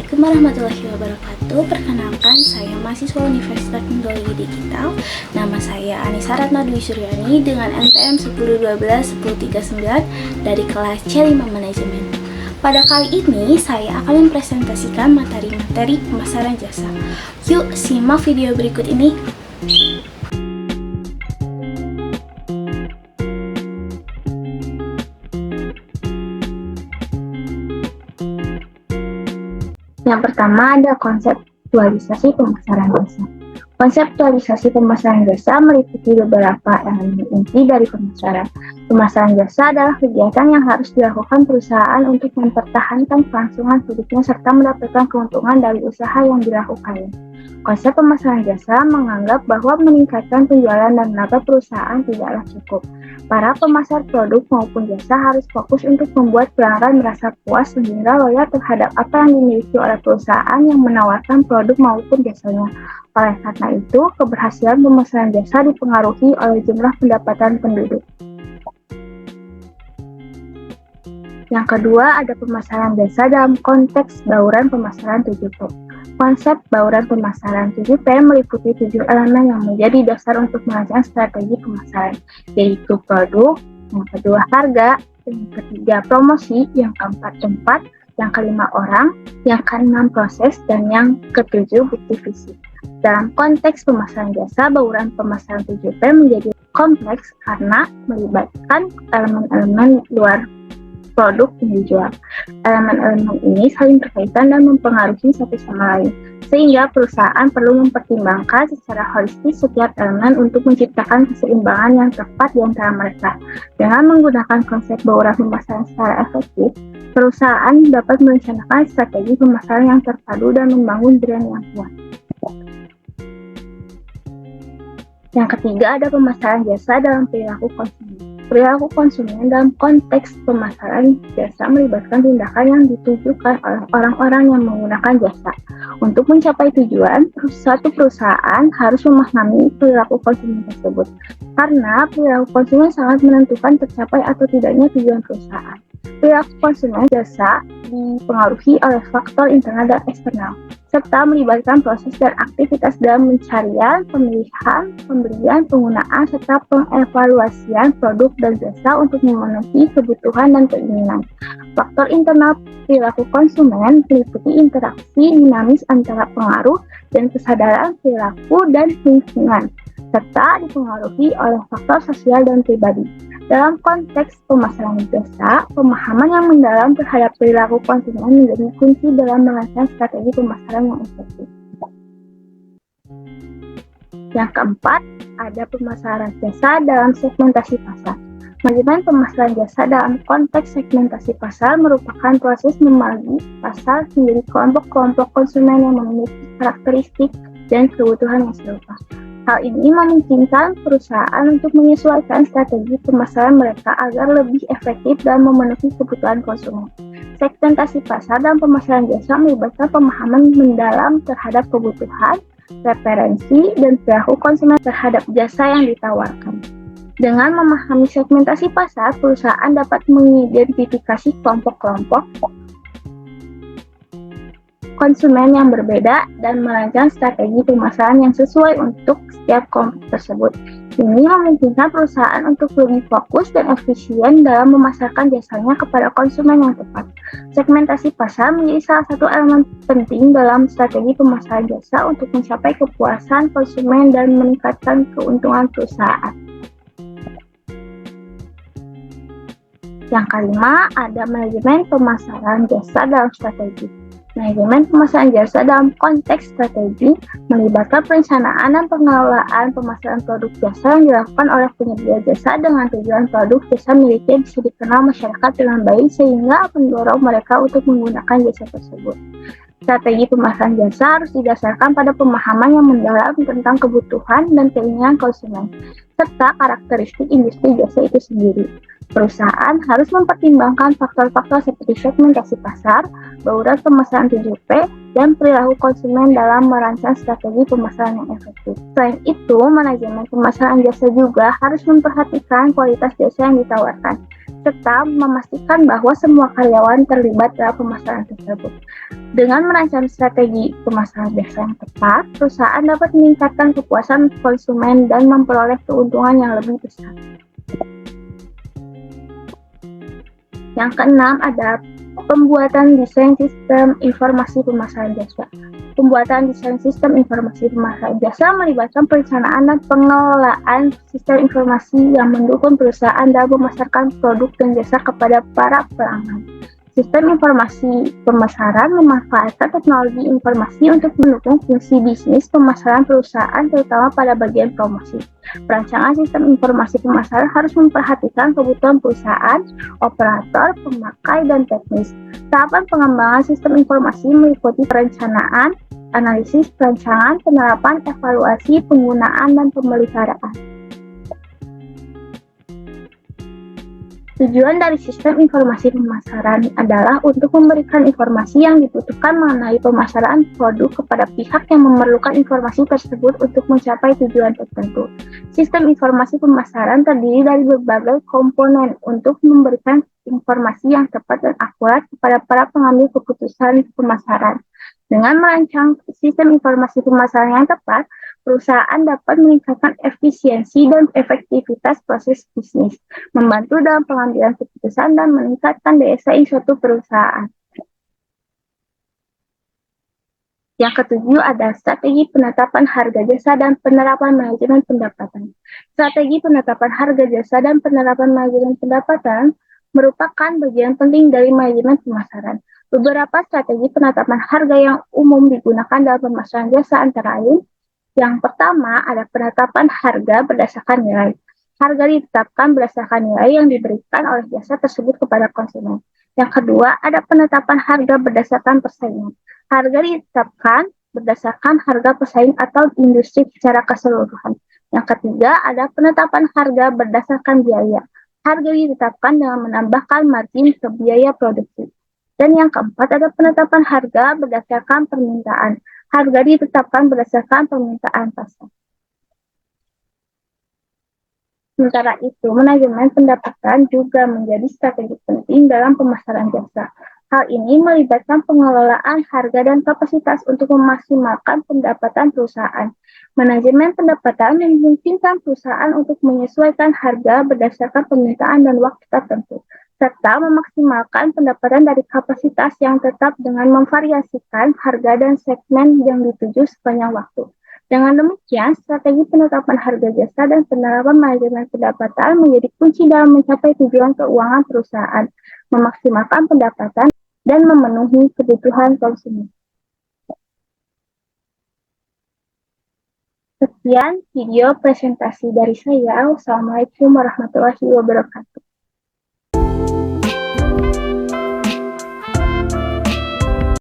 Assalamualaikum warahmatullahi wabarakatuh. Perkenalkan, saya mahasiswa Universitas Teknologi Digital. Nama saya Anissa Ratna Dwi Suryani dengan NPM 1012-1039 dari kelas C5 Manajemen. Pada kali ini, saya akan mempresentasikan materi-materi pemasaran jasa. Yuk, simak video berikut ini. Yang pertama ada konseptualisasi pemasaran jasa. Konseptualisasi pemasaran jasa meliputi beberapa elemen inti dari pemasaran. Pemasaran jasa adalah kegiatan yang harus dilakukan perusahaan untuk mempertahankan kelangsungan produknya serta mendapatkan keuntungan dari usaha yang dilakukannya. Konsep pemasaran jasa menganggap bahwa meningkatkan penjualan dan laba perusahaan tidaklah cukup. Para pemasar produk maupun jasa harus fokus untuk membuat pelanggan merasa puas sehingga loyal terhadap apa yang dimiliki oleh perusahaan yang menawarkan produk maupun jasanya. Oleh karena itu, keberhasilan pemasaran jasa dipengaruhi oleh jumlah pendapatan penduduk. Yang kedua, ada pemasaran jasa dalam konteks bauran pemasaran 7P. Konsep bauran pemasaran 7P meliputi 7 elemen yang menjadi dasar untuk merancang strategi pemasaran, yaitu produk, yang kedua harga, yang ketiga promosi, yang keempat tempat, yang kelima orang, yang keenam proses, dan yang ketujuh bukti fisik. Dalam konteks pemasaran jasa, bauran pemasaran 7P menjadi kompleks karena melibatkan elemen-elemen luar produk yang dijual. Elemen-elemen ini saling berkaitan dan mempengaruhi satu sama lain, sehingga perusahaan perlu mempertimbangkan secara holistis setiap elemen untuk menciptakan keseimbangan yang tepat di antara mereka. Dengan menggunakan konsep bauran pemasaran secara efektif, perusahaan dapat merencanakan strategi pemasaran yang terpadu dan membangun brand yang kuat. Yang ketiga, ada pemasaran jasa dalam perilaku konsumen. Perilaku konsumen dalam konteks pemasaran jasa melibatkan tindakan yang ditujukan oleh orang-orang yang menggunakan jasa. Untuk mencapai tujuan, suatu perusahaan harus memahami perilaku konsumen tersebut, karena perilaku konsumen sangat menentukan tercapai atau tidaknya tujuan perusahaan. Perilaku konsumen jasa dipengaruhi oleh faktor internal dan eksternal, serta melibatkan proses dan aktivitas dalam pencarian, pemilihan, pembelian, penggunaan, serta pengevaluasian produk dan jasa untuk memenuhi kebutuhan dan keinginan. Faktor internal perilaku konsumen meliputi interaksi dinamis antara pengaruh dan kesadaran perilaku dan lingkungan, serta dipengaruhi oleh faktor sosial dan pribadi. Dalam konteks pemasaran jasa, pemahaman yang mendalam terhadap perilaku konsumen menjadi kunci dalam merancang strategi pemasaran yang efektif. Yang keempat, ada pemasaran jasa dalam segmentasi pasar. Manajemen pemasaran jasa dalam konteks segmentasi pasar merupakan proses membagi pasar menjadi kelompok-kelompok konsumen yang memiliki karakteristik dan kebutuhan yang serupa. Hal ini memungkinkan perusahaan untuk menyesuaikan strategi pemasaran mereka agar lebih efektif dan memenuhi kebutuhan konsumen. Segmentasi pasar dan pemasaran jasa melibatkan pemahaman mendalam terhadap kebutuhan, preferensi, dan perilaku konsumen terhadap jasa yang ditawarkan. Dengan memahami segmentasi pasar, perusahaan dapat mengidentifikasi kelompok-kelompok konsumen yang berbeda dan merancang strategi pemasaran yang sesuai untuk setiap kelompok tersebut. Ini memungkinkan perusahaan untuk lebih fokus dan efisien dalam memasarkan jasanya kepada konsumen yang tepat. Segmentasi pasar menjadi salah satu elemen penting dalam strategi pemasaran jasa untuk mencapai kepuasan konsumen dan meningkatkan keuntungan perusahaan. Yang kelima, ada manajemen pemasaran jasa dalam strategi. Manajemen pemasaran jasa dalam konteks strategi melibatkan perencanaan dan pengelolaan pemasaran produk jasa yang dilakukan oleh penyedia jasa dengan tujuan produk jasa miliknya bisa dikenal masyarakat dengan baik sehingga mendorong mereka untuk menggunakan jasa tersebut. Strategi pemasaran jasa harus didasarkan pada pemahaman yang mendalam tentang kebutuhan dan keinginan konsumen, serta karakteristik industri jasa itu sendiri. Perusahaan harus mempertimbangkan faktor-faktor seperti segmentasi pasar, bauran pemasaran 7P, dan perilaku konsumen dalam merancang strategi pemasaran yang efektif. Selain itu, manajemen pemasaran jasa juga harus memperhatikan kualitas jasa yang ditawarkan. serta memastikan bahwa semua karyawan terlibat dalam pemasaran tersebut. Dengan merancang strategi pemasaran jasa yang tepat, perusahaan dapat meningkatkan kepuasan konsumen dan memperoleh keuntungan yang lebih besar. Yang keenam ada pembuatan desain sistem informasi pemasaran jasa. Pembuatan desain sistem informasi pemasaran jasa melibatkan perencanaan dan pengelolaan sistem informasi yang mendukung perusahaan dalam memasarkan produk dan jasa kepada para pelanggan. Sistem informasi pemasaran memanfaatkan teknologi informasi untuk mendukung fungsi bisnis pemasaran perusahaan, terutama pada bagian promosi. Perancangan sistem informasi pemasaran harus memperhatikan kebutuhan perusahaan, operator, pemakai, dan teknis. Tahapan pengembangan sistem informasi meliputi perencanaan, analisis, perancangan, penerapan, evaluasi, penggunaan, dan pemeliharaan. Tujuan dari sistem informasi pemasaran adalah untuk memberikan informasi yang dibutuhkan mengenai pemasaran produk kepada pihak yang memerlukan informasi tersebut untuk mencapai tujuan tertentu. Sistem informasi pemasaran terdiri dari berbagai komponen untuk memberikan informasi yang tepat dan akurat kepada para pengambil keputusan pemasaran. Dengan merancang sistem informasi pemasaran yang tepat, perusahaan dapat meningkatkan efisiensi dan efektivitas proses bisnis, membantu dalam pengambilan keputusan, dan meningkatkan daya saing suatu perusahaan. Yang ketujuh ada strategi penetapan harga jasa dan penerapan manajemen pendapatan. Strategi penetapan harga jasa dan penerapan manajemen pendapatan merupakan bagian penting dari manajemen pemasaran. Beberapa strategi penetapan harga yang umum digunakan dalam pemasaran jasa antara lain: yang pertama ada penetapan harga berdasarkan nilai. Harga ditetapkan berdasarkan nilai yang diberikan oleh jasa tersebut kepada konsumen. Yang kedua ada penetapan harga berdasarkan persaingan. Harga ditetapkan berdasarkan harga pesaing atau industri secara keseluruhan. Yang ketiga ada penetapan harga berdasarkan biaya. Harga ditetapkan dengan menambahkan margin ke biaya produksi. Dan yang keempat ada penetapan harga berdasarkan permintaan. Harga ditetapkan berdasarkan permintaan pasar. Sementara itu, manajemen pendapatan juga menjadi strategi penting dalam pemasaran jasa. Hal ini melibatkan pengelolaan harga dan kapasitas untuk memaksimalkan pendapatan perusahaan. Manajemen pendapatan memungkinkan perusahaan untuk menyesuaikan harga berdasarkan permintaan dan waktu tertentu, serta memaksimalkan pendapatan dari kapasitas yang tetap dengan memvariasikan harga dan segmen yang dituju sepanjang waktu. Dengan demikian, strategi penetapan harga jasa dan penerapan manajemen pendapatan menjadi kunci dalam mencapai tujuan keuangan perusahaan, memaksimalkan pendapatan, dan memenuhi kebutuhan konsumen. Sekian video presentasi dari saya. Wassalamualaikum warahmatullahi wabarakatuh.